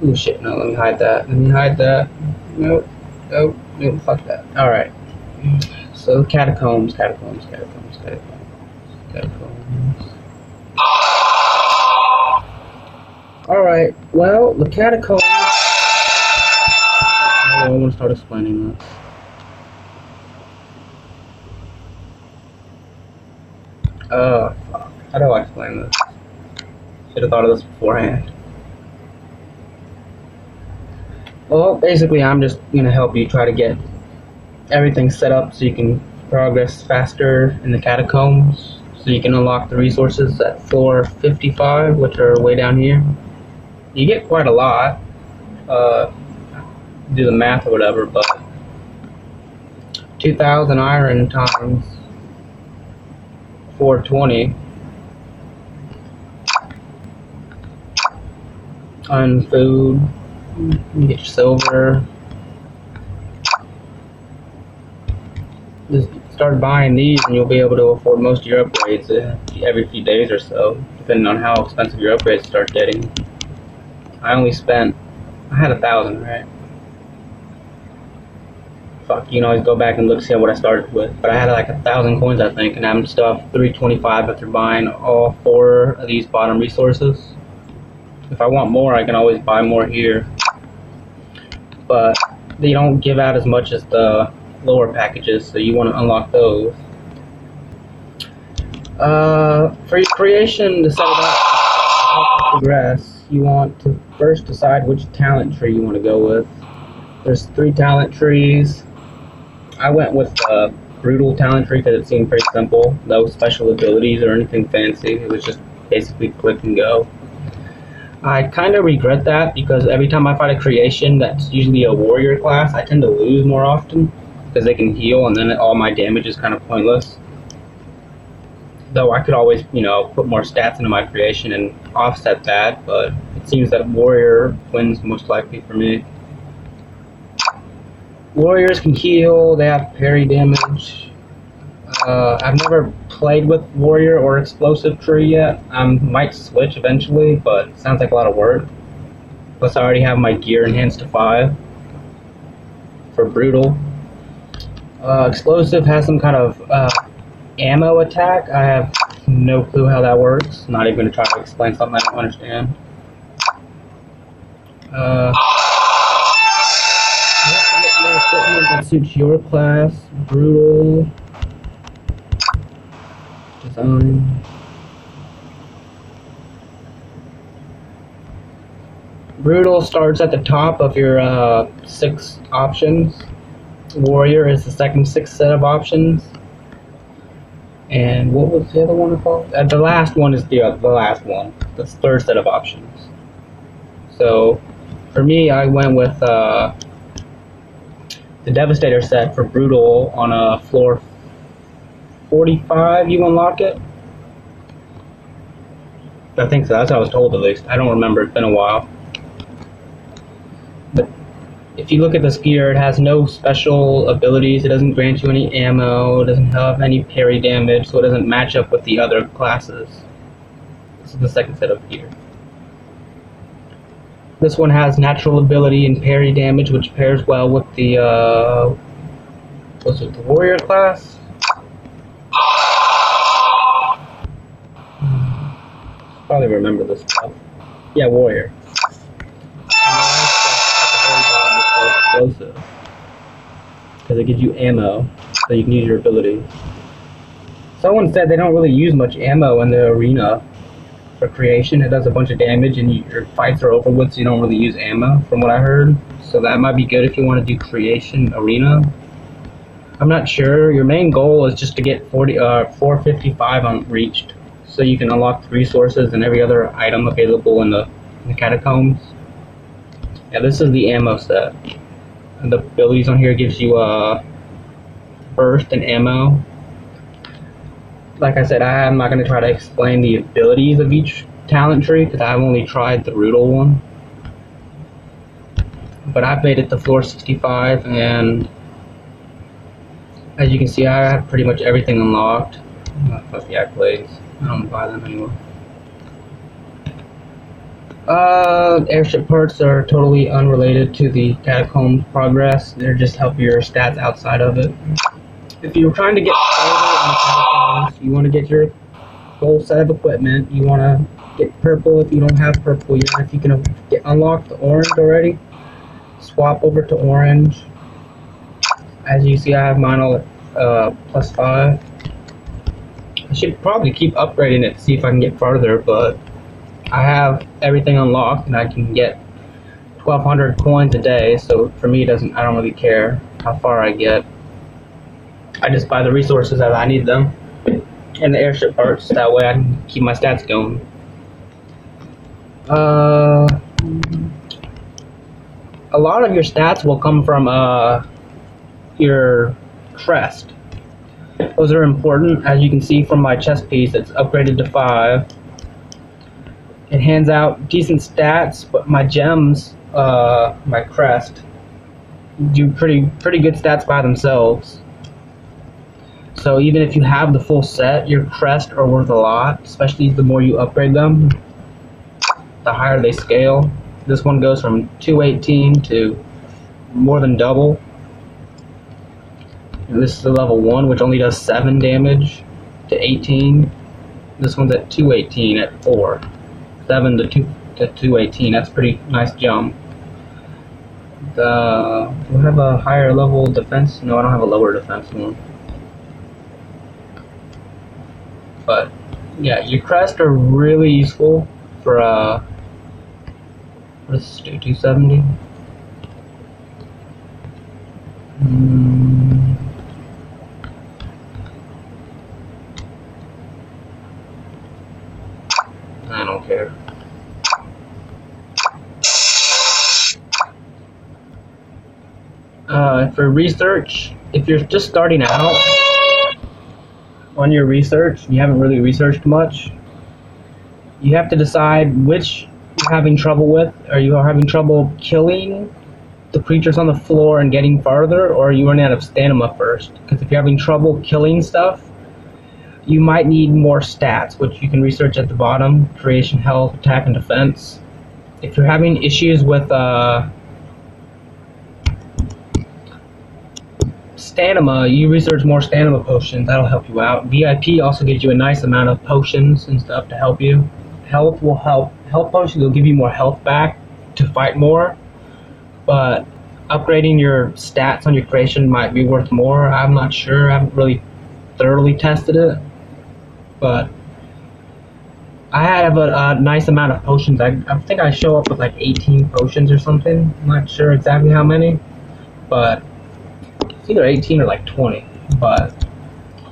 Oh shit, no, let me hide that. Let me hide that. Nope, nope, nope, fuck that. Alright. So catacombs, catacombs, catacombs, catacombs, catacombs. Alright, well, the catacombs. I want to start explaining this. Fuck. How do I explain this? Should have thought of this beforehand. Well, basically, I'm just going to help you try to get everything set up so you can progress faster in the catacombs, so you can unlock the resources at floor 55, which are way down here. You get quite a lot, do the math or whatever, but 2,000 iron times 420 on food, you get your silver. Just start buying these and you'll be able to afford most of your upgrades every few days or so, depending on how expensive your upgrades start getting. I had 1,000, right? Fuck, you can always go back and look, see what I started with. But I had like 1,000 coins, I think, and I'm stuff 325 after buying all 4 of these bottom resources. If I want more, I can always buy more here. But they don't give out as much as the lower packages, so you want to unlock those. For your creation, to set it up, to progress, you want to first decide which talent tree you want to go with. There's 3 talent trees. I went with the brutal talent tree because it seemed pretty simple. No special abilities or anything fancy. It was just basically click and go. I kind of regret that because every time I fight a creation that's usually a warrior class, I tend to lose more often because they can heal and then all my damage is kind of pointless. Though I could always, put more stats into my creation and offset that, but it seems that warrior wins most likely for me. Warriors can heal, they have parry damage. I've never played with warrior or explosive tree yet. I might switch eventually, but it sounds like a lot of work. Plus I already have my gear enhanced to 5 for brutal. Explosive has some kind of ammo attack. I have no clue how that works. Not even going to try to explain something I don't understand. Equipment that suits your class. Brutal. Design. Brutal starts at the top of your 6 options. Warrior is the second 6th set of options. And what was the other one called? The last one is the last one. The 3rd set of options. So, for me, I went with the Devastator set for Brutal on floor 45. You unlock it. I think so. That's what I was told, at least. I don't remember. It's been a while. But if you look at this gear, it has no special abilities. It doesn't grant you any ammo. It doesn't have any parry damage, so it doesn't match up with the other classes. This is the 2nd set of gear. This one has natural ability and parry damage, which pairs well with the was it the warrior class? Probably remember this stuff. Yeah, warrior. Explosive, because it gives you ammo, so you can use your ability. Someone said they don't really use much ammo in the arena for creation. It does a bunch of damage and your fights are over with, so you don't really use ammo, from what I heard. So that might be good if you want to do creation arena. I'm not sure. Your main goal is just to get 455 unreached, so you can unlock the resources and every other item available in the catacombs. Yeah, this is the ammo set. And the abilities on here gives you burst and ammo. Like I said, I'm not going to try to explain the abilities of each talent tree because I've only tried the brutal one. But I've made it to floor 65, and as you can see, I have pretty much everything unlocked. Plus the accolades. I don't buy them anymore. Airship parts are totally unrelated to the catacombs progress. They're just help your stats outside of it. If you're trying to get further in the catacombs, you want to get your full set of equipment. You want to get purple if you don't have purple yet. If you can get unlock the orange already, swap over to orange. As you see, I have mine all at +5. I should probably keep upgrading it to see if I can get farther, but I have everything unlocked and I can get 1,200 coins a day. So for me, I don't really care how far I get. I just buy the resources as I need them and the airship parts. That way I can keep my stats going. A lot of your stats will come from your crest. Those are important. As you can see from my chest piece, it's upgraded to 5. It hands out decent stats, but my gems, my crest, do pretty good stats by themselves. So even if you have the full set, your crest are worth a lot, especially the more you upgrade them, the higher they scale. This one goes from 218 to more than double. And this is the level 1, which only does 7 damage to 18. This one's at 218 at 4. 7 to 218. That's a pretty nice jump. Do I have a higher level defense? No, I don't have a lower defense one. But yeah, your crests are really useful for what does this do? 270. I don't care. For research, if you're just starting out on your research, you haven't really researched much, you have to decide which you're having trouble with. Are you having trouble killing the creatures on the floor and getting farther, or are you running out of stamina first? Because if you're having trouble killing stuff, you might need more stats, which you can research at the bottom: creation, health, attack, and defense. If you're having issues with stamina, you research more stamina potions. That'll help you out. VIP also gives you a nice amount of potions and stuff to help you. Health will help. Health potions will give you more health back to fight more, but upgrading your stats on your creation might be worth more. I'm not sure. I haven't really thoroughly tested it, but I have a nice amount of potions. I think I show up with like 18 potions or something. I'm not sure exactly how many, but it's either 18 or like 20. But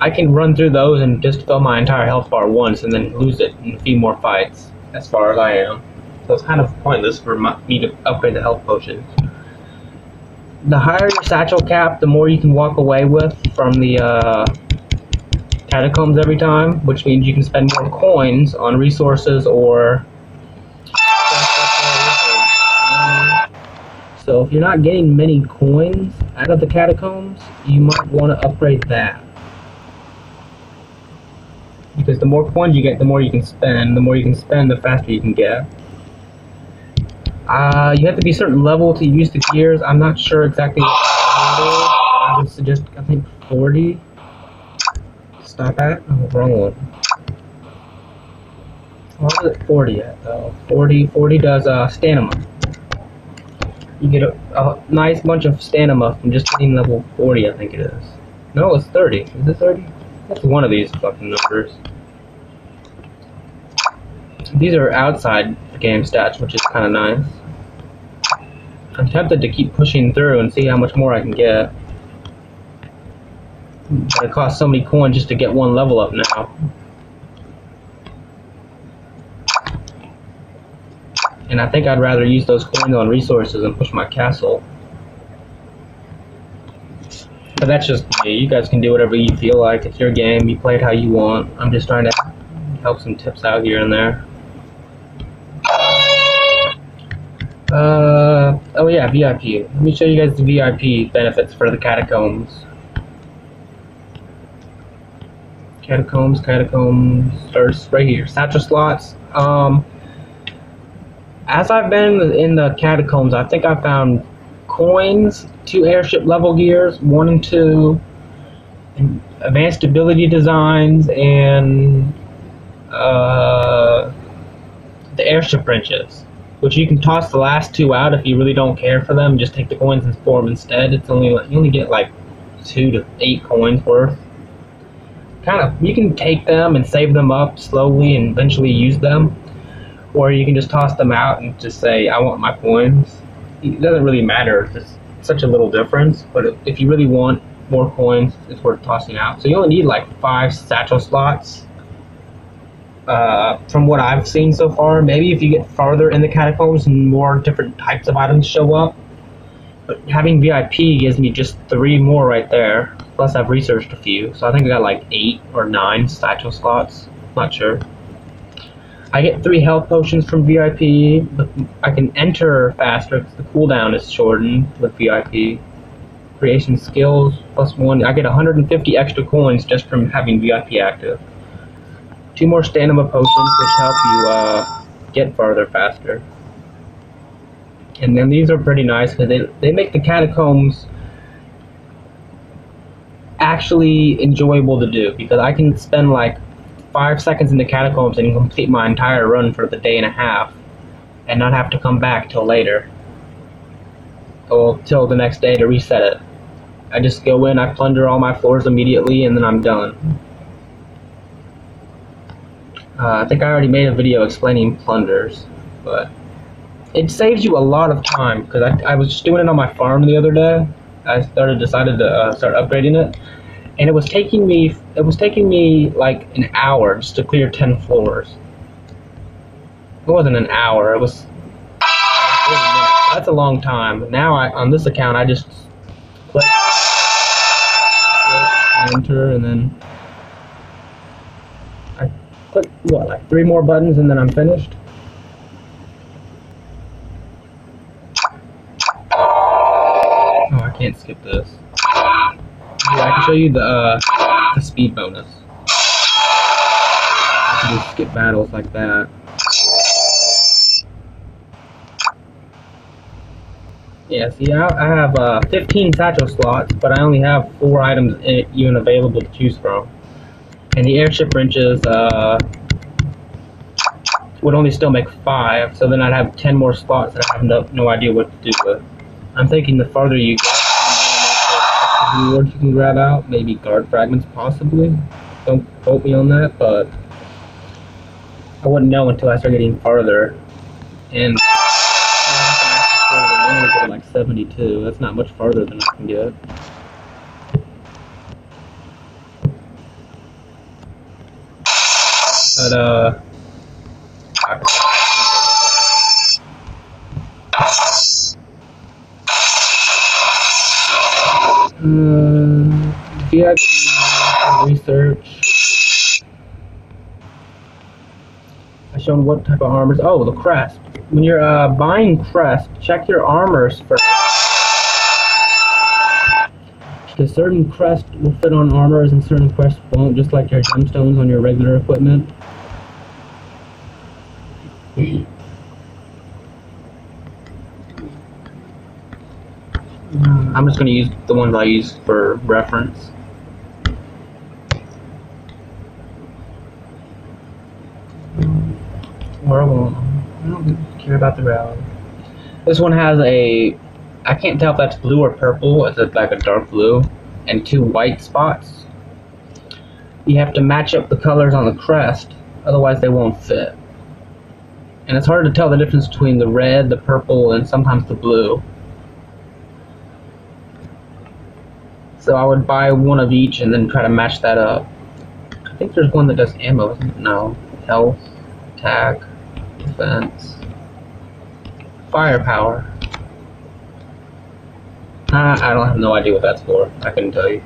I can run through those and just fill my entire health bar once and then lose it in a few more fights, as far as I am. So it's kind of pointless for me to upgrade the health potions. The higher your satchel cap, the more you can walk away with from the catacombs every time, which means you can spend more coins on resources or so if you're not getting many coins out of the catacombs, you might want to upgrade that, because the more coins you get, the more you can spend. The more you can spend, the faster you can get. You have to be a certain level to use the gears. I'm not sure exactly what it is. I would suggest, I think 40. Stop at? Oh, wrong one. What was it 40 at though? 40 does stamina. You get a nice bunch of stamina from just hitting level 40, I think it is. No, it's 30. Is it 30? That's one of these fucking numbers. These are outside game stats, which is kind of nice. I'm tempted to keep pushing through and see how much more I can get. But it costs so many coins just to get one level up now. And I think I'd rather use those coins on resources and push my castle. But that's just me. You guys can do whatever you feel like. It's your game. You play it how you want. I'm just trying to help some tips out here and there. Oh yeah, VIP. Let me show you guys the VIP benefits for the catacombs. Catacombs starts right here. Satchel slots. As I've been in the catacombs, I think I found coins, 2 airship level gears, 1 and 2, and advanced ability designs, and the airship wrenches, which you can toss the last 2 out if you really don't care for them. Just take the coins and store them instead. It's only you only get like 2 to 8 coins worth. Kind of, you can take them and save them up slowly and eventually use them, or you can just toss them out and just say, I want my coins. It doesn't really matter. It's just such a little difference, but if you really want more coins, it's worth tossing out. So you only need like 5 satchel slots. From what I've seen so far, maybe if you get farther in the catacombs and more different types of items show up. But having VIP gives me just 3 more right there. Plus I've researched a few, so I think I got like 8 or 9 satchel slots. Not sure. I get 3 health potions from VIP, but I can enter faster because the cooldown is shortened with VIP. Creation skills plus 1. I get 150 extra coins just from having VIP active. 2 more stamina potions, which help you get farther faster. And then these are pretty nice because they make the catacombs actually enjoyable to do, because I can spend like 5 seconds in the catacombs and complete my entire run for the day and a half and not have to come back till later, or till the next day to reset it. I just go in, I plunder all my floors immediately, and then I'm done. I think I already made a video explaining plunders, but it saves you a lot of time, because I was just doing it on my farm the other day. I decided to start upgrading it, and it was taking me like an hour just to clear 10 floors. It wasn't an hour, it was 40 minutes. That's a long time. Now on this account I just click, enter, and then I click like 3 more buttons, and then I'm finished. Oh, I can't skip this. Yeah, I can show you the speed bonus. I can just skip battles like that. Yeah, see, I have 15 satchel slots, but I only have 4 items even available to choose from. And the airship wrenches would only still make 5, so then I'd have 10 more slots that I have no idea what to do with. I'm thinking the farther you get, the more rewards you can grab out. Maybe guard fragments, possibly. Don't quote me on that, but I wouldn't know until I start getting farther. And I only get like 72. That's not much farther than I can get. But VIP research. I've shown what type of armors. Oh, the crest. When you're buying crest, check your armors first, because certain crests will fit on armors and certain crests won't, just like your gemstones on your regular equipment. I'm just going to use the ones I use for reference. Or I don't care about the route. This one has a, I can't tell if that's blue or purple. It's like a dark blue and 2 white spots. You have to match up the colors on the crest, otherwise they won't fit. And it's hard to tell the difference between the red, the purple, and sometimes the blue. So I would buy one of each and then try to match that up. I think there's one that does ammo, isn't it? No. Health, attack, defense, firepower. I don't have no idea what that's for. I couldn't tell you.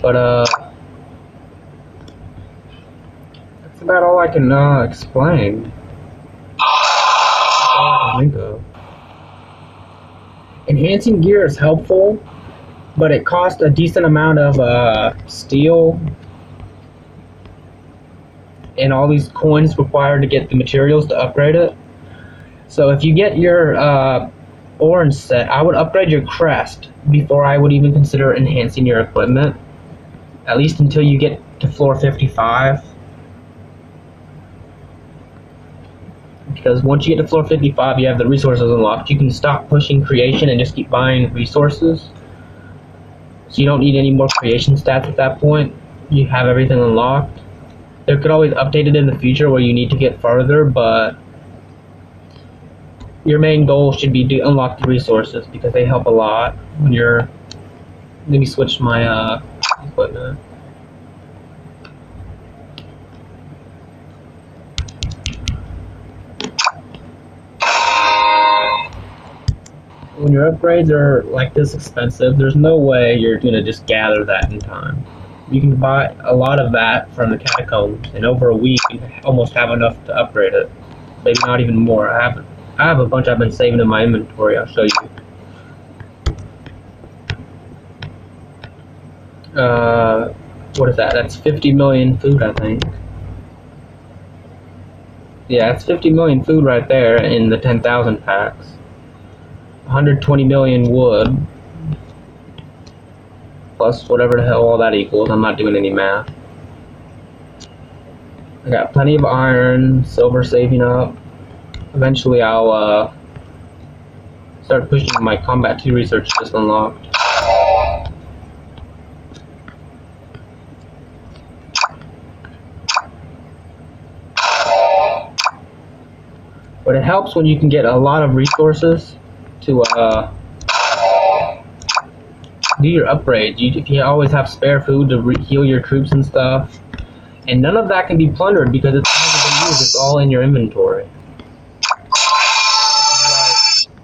But that's about all I can explain. That's all I can think of. Enhancing gear is helpful, but it costs a decent amount of steel and all these coins required to get the materials to upgrade it. So if you get your orange set, I would upgrade your crest before I would even consider enhancing your equipment, at least until you get to floor 55. Because once you get to floor 55, you have the resources unlocked. You can stop pushing creation and just keep buying resources. So you don't need any more creation stats at that point. You have everything unlocked. They could always update it in the future where you need to get farther, but your main goal should be to unlock the resources because they help a lot when you're... Let me switch my equipment. When your upgrades are like this expensive, there's no way you're going to just gather that in time. You can buy a lot of that from the catacombs, and over a week you almost have enough to upgrade it. Maybe not even more. I have a bunch I've been saving in my inventory. I'll show you. What is that? That's 50 million food, I think. Yeah, it's 50 million food right there in the 10,000 packs. 120 million wood, plus whatever the hell all that equals. I'm not doing any math. I got plenty of iron, silver saving up. Eventually I'll start pushing my Combat 2 research just unlocked. But it helps when you can get a lot of resources to do your upgrades. If you always have spare food to heal your troops and stuff, and none of that can be plundered because it's never been used. It's all in your inventory.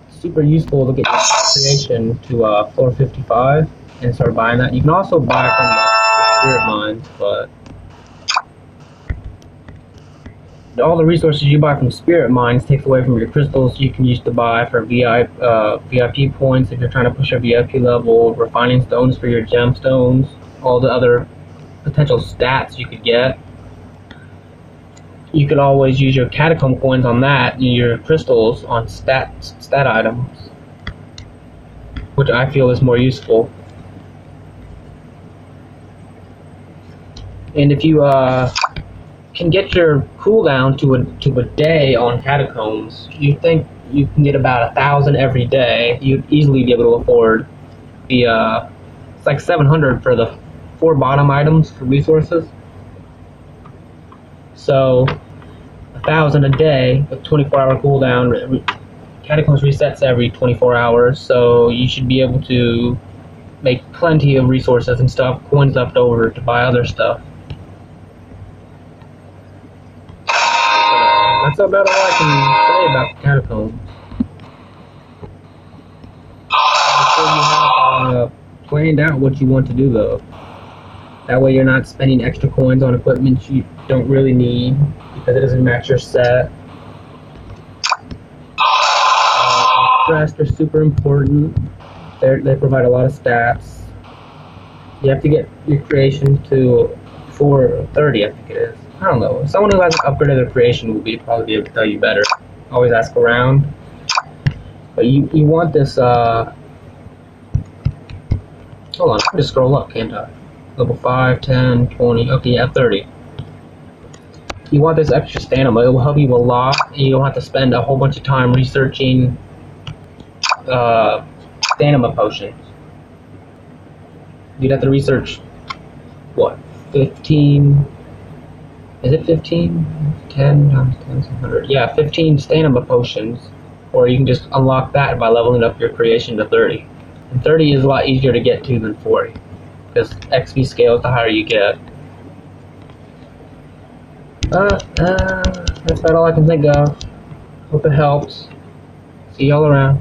It's super useful to get your creation to floor 55 and start buying that. You can also buy from the spirit mines, but all the resources you buy from spirit mines takes away from your crystals you can use to buy for VIP points if you're trying to push a VIP level, refining stones for your gemstones, all the other potential stats you could get. You could always use your catacomb coins on that and your crystals on stat items, which I feel is more useful. And if you can get your cooldown to a day on catacombs, you think you can get about 1,000 every day, you'd easily be able to afford the it's like 700 for the 4 bottom items for resources. So 1,000 a day with 24-hour cooldown. Catacombs resets every 24 hours, so you should be able to make plenty of resources and stuff, coins left over to buy other stuff. That's about all I can say about the catacombs. Make sure you have planned out what you want to do, though. That way you're not spending extra coins on equipment you don't really need because it doesn't match your set. Crest are super important. They provide a lot of stats. You have to get your creation to 430, I think it is. I don't know. Someone who hasn't upgraded their creation will probably be able to tell you better. Always ask around. But you want this, hold on, I can just scroll up, can't I? Level 5, 10, 20, okay, yeah, 30. You want this extra stamina. It will help you a lot, and you don't have to spend a whole bunch of time researching stamina potions. You'd have to research, what, 15... Is it 15? 10 times 10 is 100. Yeah, 15 stamina potions. Or you can just unlock that by leveling up your creation to 30. And 30 is a lot easier to get to than 40. Because XP scales the higher you get. That's about all I can think of. Hope it helps. See y'all around.